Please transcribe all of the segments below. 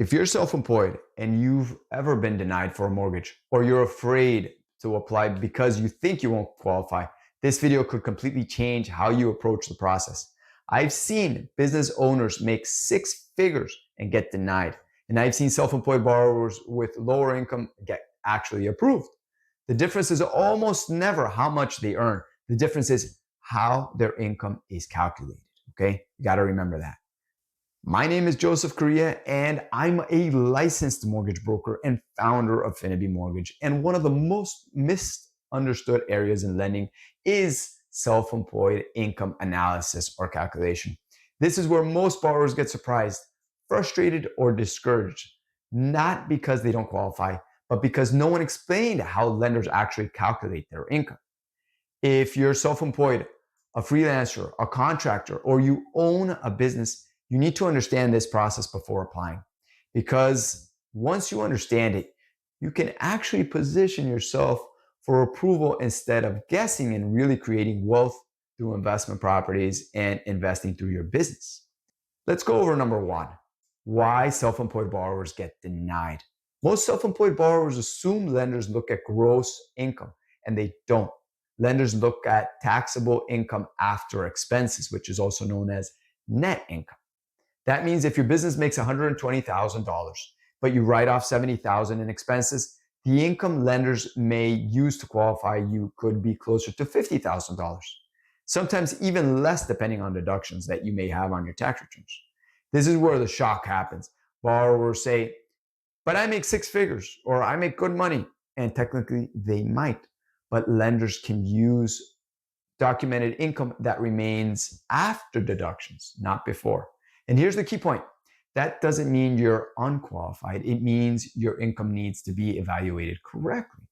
If you're self-employed and you've ever been denied for a mortgage, or you're afraid to apply because you think you won't qualify, this video could completely change how you approach the process. I've seen business owners make six figures and get denied. And I've seen self-employed borrowers with lower income get actually approved. The difference is almost never how much they earn. The difference is how their income is calculated. Okay, you got to remember that. My name is Joseph Correa, and I'm a licensed mortgage broker and founder of Finity Mortgage. And one of the most misunderstood areas in lending is self-employed income analysis or calculation. This is where most borrowers get surprised, frustrated, or discouraged, not because they don't qualify, but because no one explained how lenders actually calculate their income. If you're self-employed, a freelancer, a contractor, or you own a business, you need to understand this process before applying, because once you understand it, you can actually position yourself for approval instead of guessing and really creating wealth through investment properties and investing through your business. Let's go over number one, why self-employed borrowers get denied. Most self-employed borrowers assume lenders look at gross income, and they don't. Lenders look at taxable income after expenses, which is also known as net income. That means if your business makes $120,000, but you write off $70,000 in expenses, the income lenders may use to qualify you could be closer to $50,000. Sometimes even less depending on deductions that you may have on your tax returns. This is where the shock happens. Borrowers say, but I make six figures, or I make good money. And technically they might, but lenders can use documented income that remains after deductions, not before. And here's the key point. That doesn't mean you're unqualified. It means your income needs to be evaluated correctly.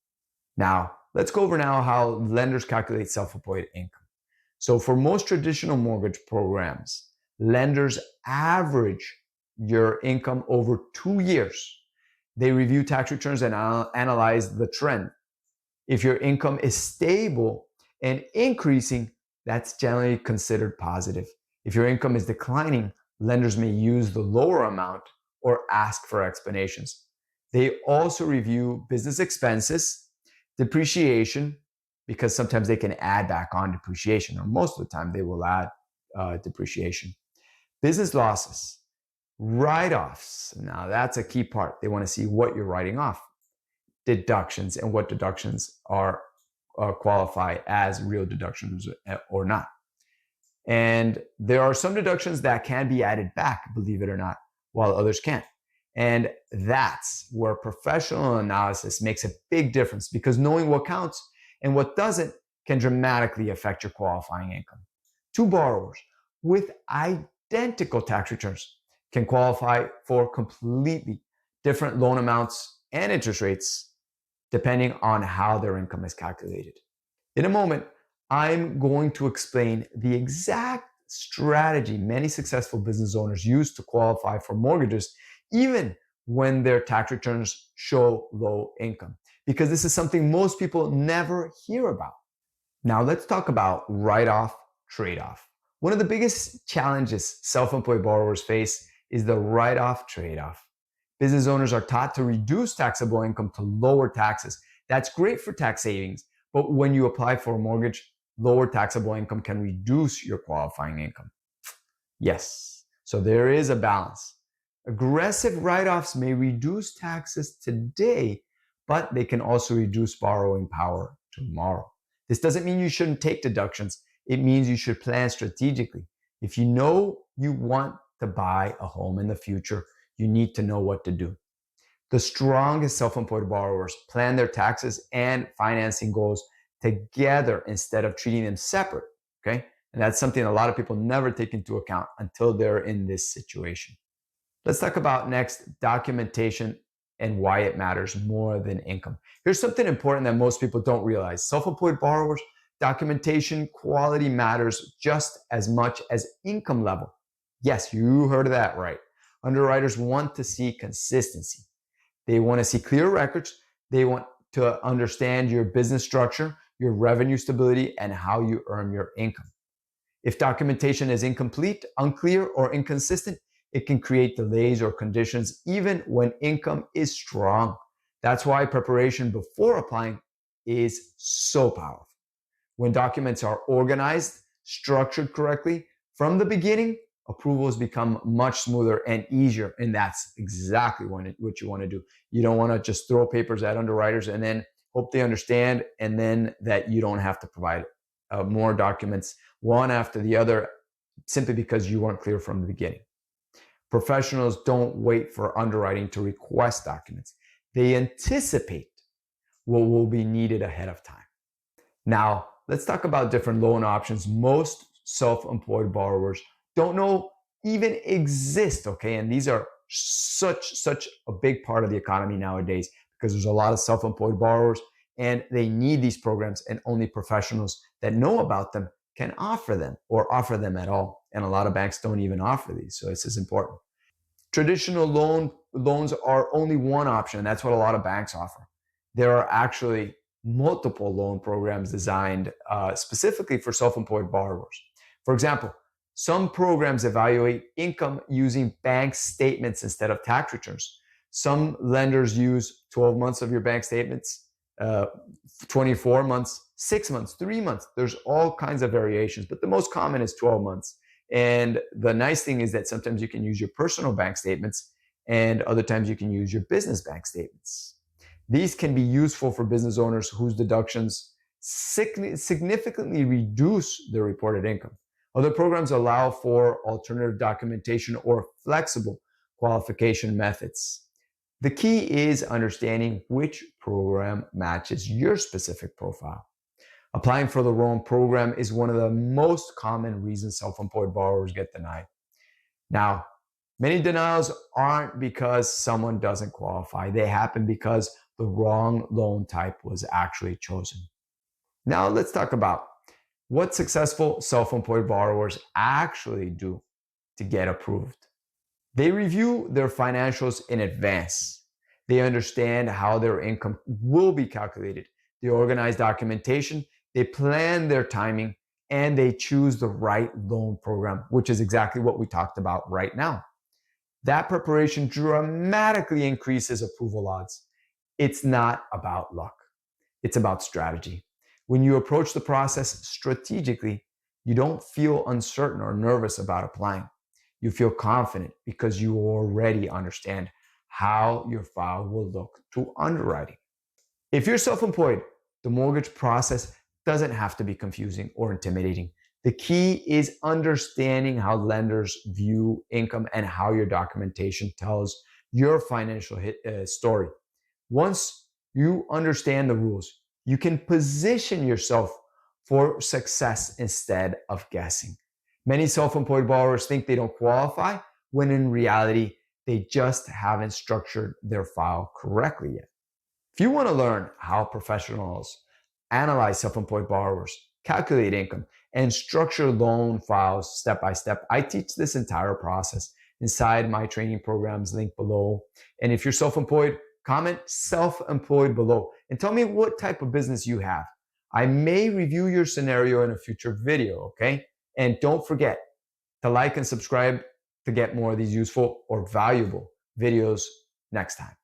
Now, let's go over now how lenders calculate self-employed income. So for most traditional mortgage programs, lenders average your income over 2 years. They review tax returns and analyze the trend. If your income is stable and increasing, that's generally considered positive. If your income is declining, lenders may use the lower amount or ask for explanations. They also review business expenses, depreciation, because sometimes they can add back on depreciation, or most of the time they will add depreciation. Business losses, write-offs. Now that's a key part. They want to see what you're writing off. Deductions and what deductions are qualify as real deductions or not. And there are some deductions that can be added back, believe it or not, while others can't. And that's where professional analysis makes a big difference, because knowing what counts and what doesn't can dramatically affect your qualifying income. Two borrowers with identical tax returns can qualify for completely different loan amounts and interest rates depending on how their income is calculated. In a moment, I'm going to explain the exact strategy many successful business owners use to qualify for mortgages, even when their tax returns show low income, because this is something most people never hear about. Now let's talk about write-off trade-off. One of the biggest challenges self-employed borrowers face is the write-off trade-off. Business owners are taught to reduce taxable income to lower taxes. That's great for tax savings, but when you apply for a mortgage, lower taxable income can reduce your qualifying income. Yes, so there is a balance. Aggressive write-offs may reduce taxes today, but they can also reduce borrowing power tomorrow. This doesn't mean you shouldn't take deductions. It means you should plan strategically. If you know you want to buy a home in the future, you need to know what to do. The strongest self-employed borrowers plan their taxes and financing goals together instead of treating them separate, okay? And that's something a lot of people never take into account until they're in this situation. Let's talk about next, documentation and why it matters more than income. Here's something important that most people don't realize. Self-employed borrowers, documentation quality matters just as much as income level. Yes, you heard that right. Underwriters want to see consistency. They want to see clear records. They want to understand your business structure, your revenue stability, and how you earn your income. If documentation is incomplete, unclear, or inconsistent, It can create delays or conditions even when income is strong. That's why preparation before applying is so powerful. When documents are organized, structured correctly from the beginning, approvals become much smoother and easier. And that's exactly what you want to do. You don't want to just throw papers at underwriters and then hope they understand, and then that you don't have to provide more documents one after the other simply because you weren't clear from the beginning. Professionals don't wait for underwriting to request documents. They anticipate what will be needed ahead of time. Now, let's talk about different loan options most self-employed borrowers don't know even exist, okay? And these are such a big part of the economy nowadays because there's a lot of self-employed borrowers and they need these programs, and only professionals that know about them can offer them or offer them at all. And a lot of banks don't even offer these, so this is important. Traditional loans are only one option, and that's what a lot of banks offer. There are actually multiple loan programs designed specifically for self-employed borrowers. For example, some programs evaluate income using bank statements instead of tax returns. Some lenders use 12 months of your bank statements, 24 months, 6 months, 3 months. There's all kinds of variations, but the most common is 12 months. And the nice thing is that sometimes you can use your personal bank statements and other times you can use your business bank statements. These can be useful for business owners whose deductions significantly reduce their reported income. Other programs allow for alternative documentation or flexible qualification methods. The key is understanding which program matches your specific profile. Applying for the wrong program is one of the most common reasons self-employed borrowers get denied. Now, many denials aren't because someone doesn't qualify. They happen because the wrong loan type was actually chosen. Now, let's talk about what successful self-employed borrowers actually do to get approved. They review their financials in advance. They understand how their income will be calculated. They organize documentation, they plan their timing, and they choose the right loan program, which is exactly what we talked about right now. That preparation dramatically increases approval odds. It's not about luck. It's about strategy. When you approach the process strategically, you don't feel uncertain or nervous about applying. You feel confident because you already understand how your file will look through underwriting. If you're self-employed, the mortgage process doesn't have to be confusing or intimidating. The key is understanding how lenders view income and how your documentation tells your financial story. Once you understand the rules, you can position yourself for success instead of guessing. Many self-employed borrowers think they don't qualify when in reality, they just haven't structured their file correctly yet. If you want to learn how professionals analyze self-employed borrowers, calculate income, and structure loan files step by step, I teach this entire process inside my training programs linked below. And if you're self-employed, comment self-employed below and tell me what type of business you have. I may review your scenario in a future video, okay? And don't forget to like and subscribe to get more of these useful or valuable videos next time.